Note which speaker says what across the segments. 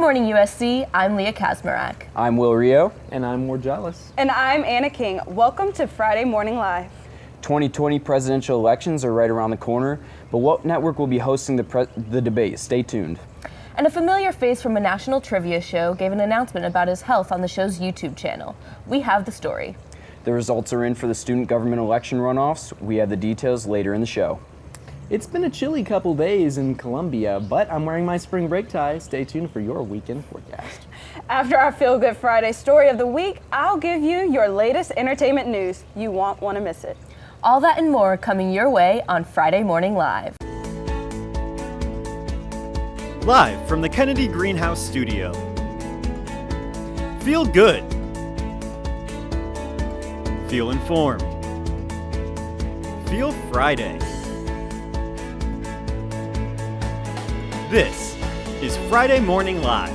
Speaker 1: morning, USC. I'm Leah Kaczmarek.
Speaker 2: I'm Rioux.
Speaker 3: And I'm Jolles.
Speaker 4: And I'm Anna King. Welcome to Friday Morning Live.
Speaker 2: 2020 presidential elections are right around the corner, but what network will be hosting the debate? Stay tuned.
Speaker 1: And a familiar face from a national trivia show gave an announcement about his health on the show's YouTube channel. We have the story.
Speaker 2: The results are in for the student government election runoffs. We have the details later in the show.
Speaker 3: It's been a chilly couple days in Columbia, but I'm wearing my spring break tie. Stay tuned for your weekend forecast.
Speaker 4: After our Feel Good Friday story of the week, I'll give you your latest entertainment news. You won't want to miss it.
Speaker 1: All that and more coming your way on Friday Morning Live.
Speaker 5: Live from the Kennedy Greenhouse Studio. Feel good. Feel informed. Feel Friday. This is Friday Morning Live.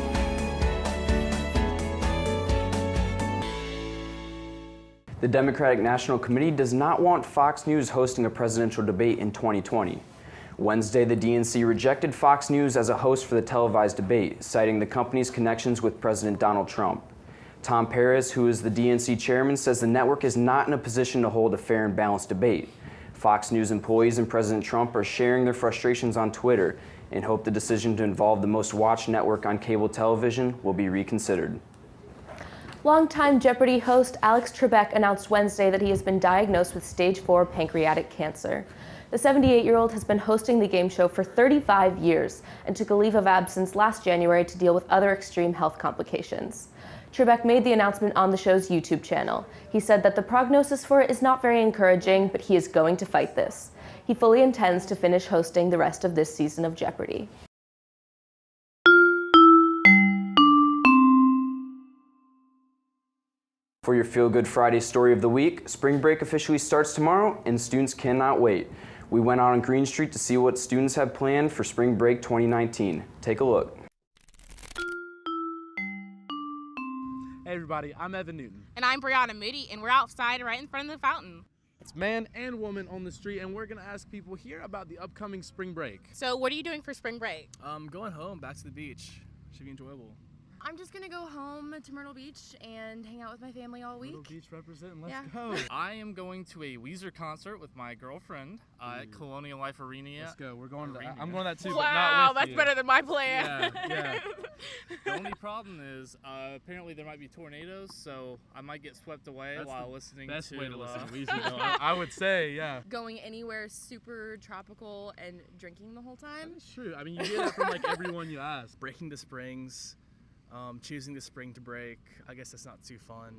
Speaker 2: The Democratic National Committee does not want Fox News hosting a presidential debate in 2020. Wednesday, the DNC rejected Fox News as a host for the televised debate, citing the company's connections with President Donald Trump. Tom Perez, who is the DNC chairman, says the network is not in a position to hold a fair and balanced debate. Fox News employees and President Trump are sharing their frustrations on Twitter and hope the decision to involve the most watched network on cable television will be reconsidered.
Speaker 1: Longtime Jeopardy host Alex Trebek announced Wednesday that he has been diagnosed with stage 4 pancreatic cancer. The 78-year-old has been hosting the game show for 35 years and took a leave of absence last January to deal with other extreme health complications. Trebek made the announcement on the show's YouTube channel. He said that the prognosis for it is not very encouraging, but he is going to fight this. He fully intends to finish hosting the rest of this season of Jeopardy.
Speaker 2: For your Feel Good Friday story of the week, spring break officially starts tomorrow and students cannot wait. We went out on Green Street to see what students have planned for spring break 2019. Take a look.
Speaker 6: Hey everybody, I'm Evan Newton.
Speaker 7: And I'm Brianna Moody, and we're outside right in front of the fountain.
Speaker 6: It's man and woman on the street, and we're gonna ask people here about the upcoming spring break.
Speaker 7: So what are you doing for spring break?
Speaker 8: Going home, back to the beach. Should be enjoyable.
Speaker 9: I'm just gonna go home to Myrtle Beach and hang out with my family all week.
Speaker 6: Myrtle Beach representing, let's
Speaker 9: Yeah.
Speaker 6: go.
Speaker 8: I am going to a Weezer concert with my girlfriend at Colonial Life Arena.
Speaker 6: Let's go, we're going to
Speaker 8: Arena.
Speaker 6: I'm going to that too,
Speaker 7: Wow,
Speaker 6: but not with
Speaker 7: that's
Speaker 6: you.
Speaker 7: better than my plan.
Speaker 6: Yeah.
Speaker 8: The only problem is apparently there might be tornadoes, so I might get swept away
Speaker 6: That's
Speaker 8: while
Speaker 6: the
Speaker 8: listening
Speaker 6: Best
Speaker 8: to
Speaker 6: way to listen to Weezer, though. I would say, yeah.
Speaker 9: Going anywhere super tropical and drinking the whole time.
Speaker 6: That's true. I mean, you hear that from like everyone you ask.
Speaker 8: Breaking the springs, choosing the spring to break. I guess that's not too fun.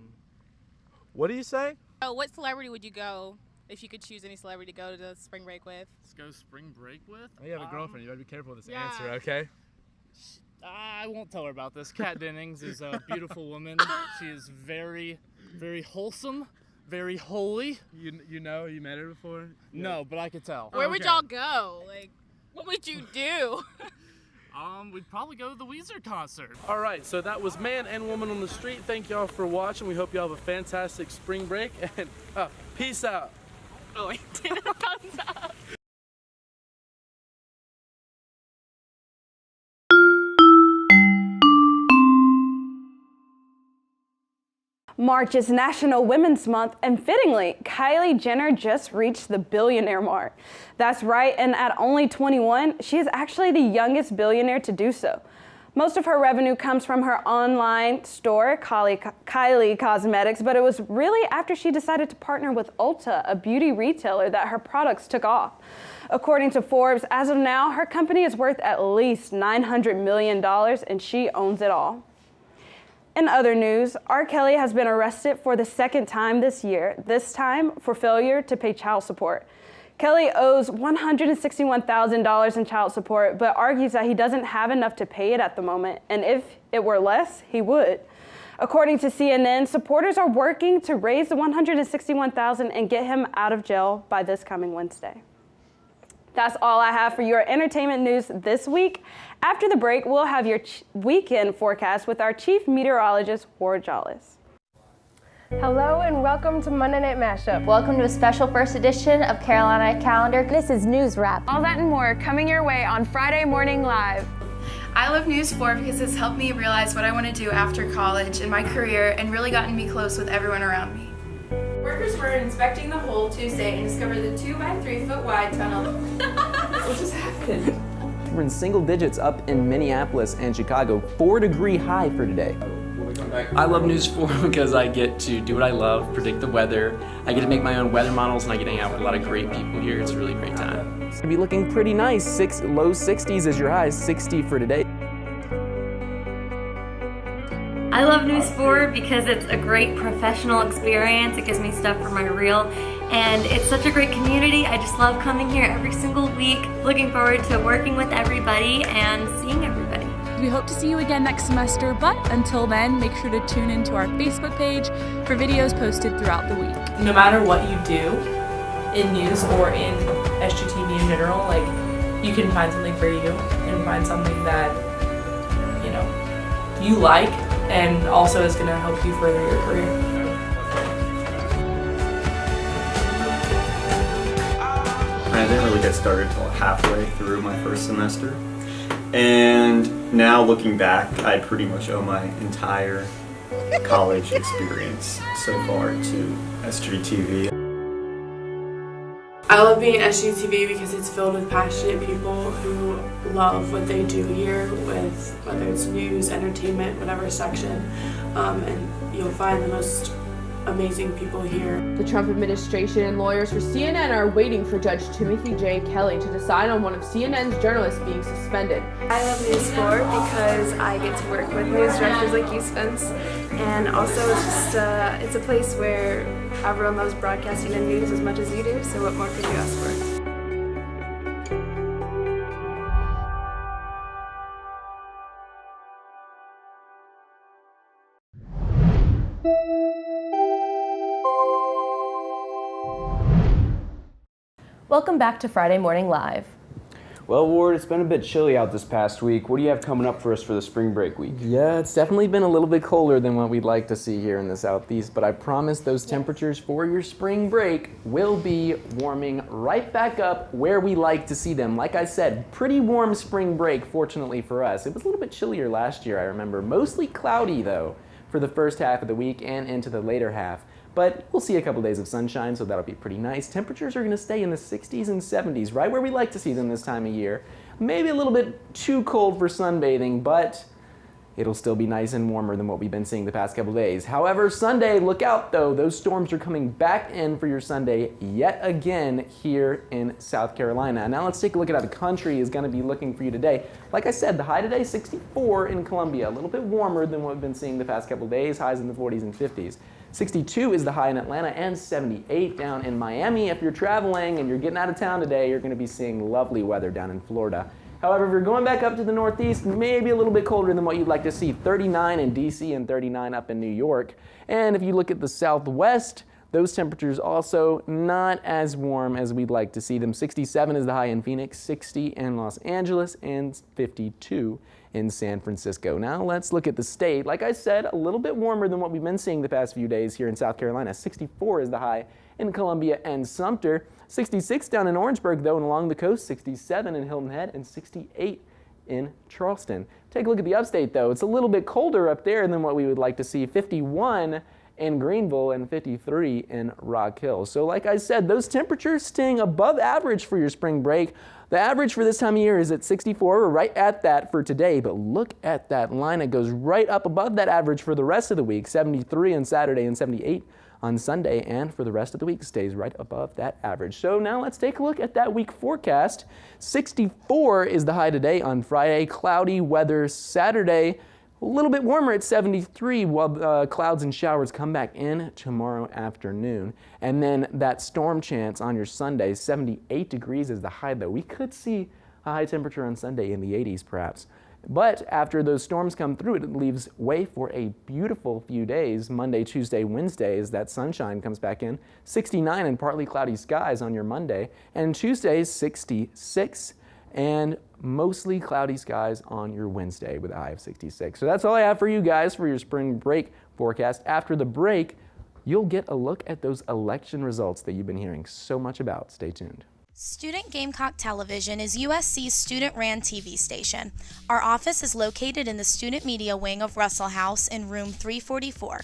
Speaker 6: What do you say?
Speaker 7: Oh, what celebrity would you go if you could choose any celebrity to go to spring break with?
Speaker 8: Let's go spring break with.
Speaker 6: Oh, you have a girlfriend. You gotta be careful with this
Speaker 7: yeah.
Speaker 6: answer, okay?
Speaker 8: I won't tell her about this. Kat Dennings is a beautiful woman. She is very, very wholesome, very holy.
Speaker 6: You know, you met her before?
Speaker 8: No, but I could tell.
Speaker 7: Where would y'all go? Like, what would you do?
Speaker 8: We'd probably go to the Weezer concert.
Speaker 6: All right, so that was Man and Woman on the Street. Thank y'all for watching. We hope y'all have a fantastic spring break, and peace out.
Speaker 7: Oh, wait. Thumbs up.
Speaker 4: March is National Women's Month, and fittingly, Kylie Jenner just reached the billionaire mark. That's right, and at only 21, she is actually the youngest billionaire to do so. Most of her revenue comes from her online store, Kylie Cosmetics, but it was really after she decided to partner with Ulta, a beauty retailer, that her products took off. According to Forbes, as of now, her company is worth at least $900 million, and she owns it all. In other news, R. Kelly has been arrested for the second time this year, this time for failure to pay child support. Kelly owes $161,000 in child support, but argues that he doesn't have enough to pay it at the moment, and if it were less, he would. According to CNN, supporters are working to raise the $161,000 and get him out of jail by this coming Wednesday. That's all I have for your entertainment news this week. After the break, we'll have your weekend forecast with our chief meteorologist, Jolles.
Speaker 10: Hello and welcome to Monday Night Mashup.
Speaker 11: Welcome to a special first edition of Carolina Calendar.
Speaker 10: This is News Wrap. All that and more coming your way on Friday Morning Live.
Speaker 9: I love News 4 because it's helped me realize what I want to do after college and my career and really gotten me close with everyone around me.
Speaker 10: Workers were inspecting the hole Tuesday and discovered the 2 by 3 foot wide tunnel. What just happened?
Speaker 3: We're in single digits up in Minneapolis and Chicago. 4-degree high for today.
Speaker 12: I love News 4 because I get to do what I love, predict the weather. I get to make my own weather models, and I get to hang out with a lot of great people here. It's a really great time.
Speaker 3: It's gonna be looking pretty nice. Low 60s is your high, 60 for today.
Speaker 11: I love News 4 because it's a great professional experience. It gives me stuff for my reel, and it's such a great community. I just love coming here every single week. Looking forward to working with everybody and seeing everybody.
Speaker 13: We hope to see you again next semester, but until then, make sure to tune into our Facebook page for videos posted throughout the week.
Speaker 14: No matter what you do in news or in SGTV in general, like, you can find something for you and find something that, you know, you like and also is going to help you further your career.
Speaker 5: I didn't really get started until halfway through my first semester. And now looking back, I pretty much owe my entire college experience so far to SGTV.
Speaker 14: I love being at SGTV because it's filled with passionate people who love what they do here, with whether it's news, entertainment, whatever section, and you'll find the most amazing people here.
Speaker 10: The Trump administration and lawyers for CNN are waiting for Judge Timothy J. Kelly to decide on one of CNN's journalists being suspended.
Speaker 15: I love News 4 because I get to work with news directors like you, Spence, and also it's just it's a place where everyone loves broadcasting and news as much as you do, so what more could you ask for?
Speaker 1: Welcome back to Friday Morning Live.
Speaker 2: Well, Ward, it's been a bit chilly out this past week. What do you have coming up for us for the spring break week?
Speaker 3: Yeah, it's definitely been a little bit colder than what we'd like to see here in the Southeast, but I promise those temperatures for your spring break will be warming right back up where we like to see them. Like I said, pretty warm spring break, fortunately for us. It was a little bit chillier last year, I remember. Mostly cloudy, though, for the first half of the week and into the later half. But we'll see a couple days of sunshine, so that'll be pretty nice. Temperatures are going to stay in the 60s and 70s, right where we like to see them this time of year. Maybe a little bit too cold for sunbathing, but it'll still be nice and warmer than what we've been seeing the past couple days. However, Sunday, look out though. Those storms are coming back in for your Sunday yet again here in South Carolina. Now let's take a look at how the country is going to be looking for you today. Like I said, the high today, 64 in Columbia. A little bit warmer than what we've been seeing the past couple days, highs in the 40s and 50s. 62 is the high in Atlanta and 78 down in Miami. If you're traveling and you're getting out of town today, you're going to be seeing lovely weather down in Florida. However, if you're going back up to the Northeast, maybe a little bit colder than what you'd like to see. 39 in DC and 39 up in New York. And if you look at the Southwest, those temperatures also not as warm as we'd like to see them. 67 is the high in Phoenix, 60 in Los Angeles, and 52 in San Francisco. Now let's look at the state. Like I said, a little bit warmer than what we've been seeing the past few days here in South Carolina. 64 is the high in Columbia and Sumter. 66 down in Orangeburg, though, and along the coast. 67 in Hilton Head and 68 in Charleston. Take a look at the upstate, though. It's a little bit colder up there than what we would like to see. 51 in Greenville and 53 in Rock Hill. So like I said, those temperatures staying above average for your spring break. The average for this time of year is at 64. We're right at that for today, but look at that line. It goes right up above that average for the rest of the week. 73 on Saturday and 78 on Sunday, and for the rest of the week stays right above that average. So now let's take a look at that week forecast. 64 is the high today on Friday. Cloudy weather Saturday. A little bit warmer at 73 while clouds and showers come back in tomorrow afternoon. And then that storm chance on your Sunday, 78 degrees is the high though. We could see a high temperature on Sunday in the 80s perhaps. But after those storms come through, it leaves way for a beautiful few days. Monday, Tuesday, Wednesday as that sunshine comes back in. 69 and partly cloudy skies on your Monday. And Tuesday, 66 and mostly cloudy skies on your Wednesday with a high of 66. So that's all I have for you guys for your spring break forecast. After the break, you'll get a look at those election results that you've been hearing so much about. Stay tuned.
Speaker 16: Student Gamecock Television is USC's student-ran TV station. Our office is located in the Student Media Wing of Russell House in room 344.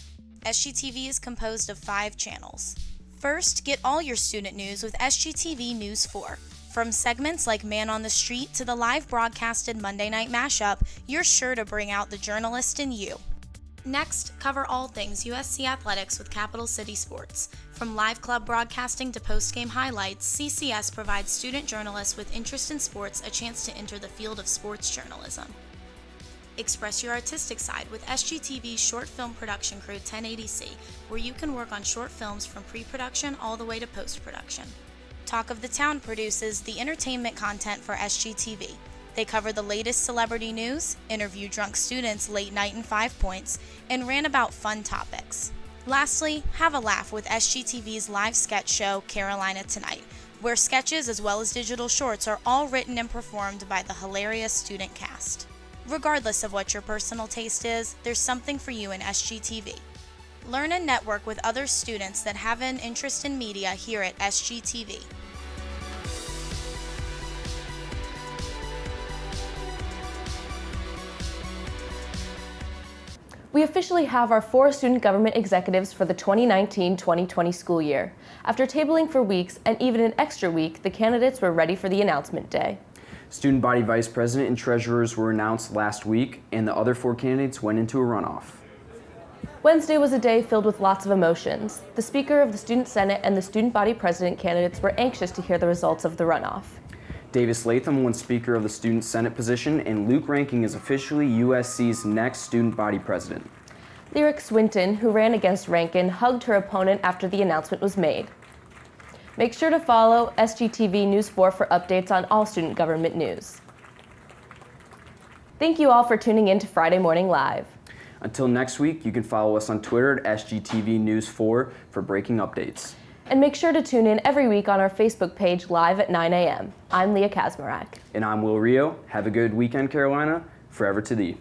Speaker 16: SGTV is composed of 5 channels. First, get all your student news with SGTV News 4. From segments like Man on the Street to the live broadcasted Monday Night Mashup, you're sure to bring out the journalist in you. Next, cover all things USC athletics with Capital City Sports. From live club broadcasting to post-game highlights, CCS provides student journalists with interest in sports a chance to enter the field of sports journalism. Express your artistic side with SGTV's short film production crew 1080C, where you can work on short films from pre-production all the way to post-production. Talk of the Town produces the entertainment content for SGTV. They cover the latest celebrity news, interview drunk students late night in 5 Points, and rant about fun topics. Lastly, have a laugh with SGTV's live sketch show, Carolina Tonight, where sketches as well as digital shorts are all written and performed by the hilarious student cast. Regardless of what your personal taste is, there's something for you in SGTV. Learn and network with other students that have an interest in media here at SGTV.
Speaker 1: We officially have our 4 student government executives for the 2019-2020 school year. After tabling for weeks and even an extra week, the candidates were ready for the announcement day.
Speaker 2: Student body vice president and treasurers were announced last week, and the other 4 candidates went into a runoff.
Speaker 1: Wednesday was a day filled with lots of emotions. The Speaker of the Student Senate and the student body president candidates were anxious to hear the results of the runoff.
Speaker 2: Davis Latham won Speaker of the Student Senate position, and Luke Ranking is officially USC's next student body president.
Speaker 1: Lyric Swinton, who ran against Rankin, hugged her opponent after the announcement was made. Make sure to follow SGTV News 4 for updates on all student government news. Thank you all for tuning in to Friday Morning Live.
Speaker 2: Until next week, you can follow us on Twitter at SGTV News 4 for breaking updates.
Speaker 1: And make sure to tune in every week on our Facebook page live at 9 a.m. I'm Leah Kaczmarek.
Speaker 2: And I'm Will Rioux. Have a good weekend, Carolina. Forever to thee.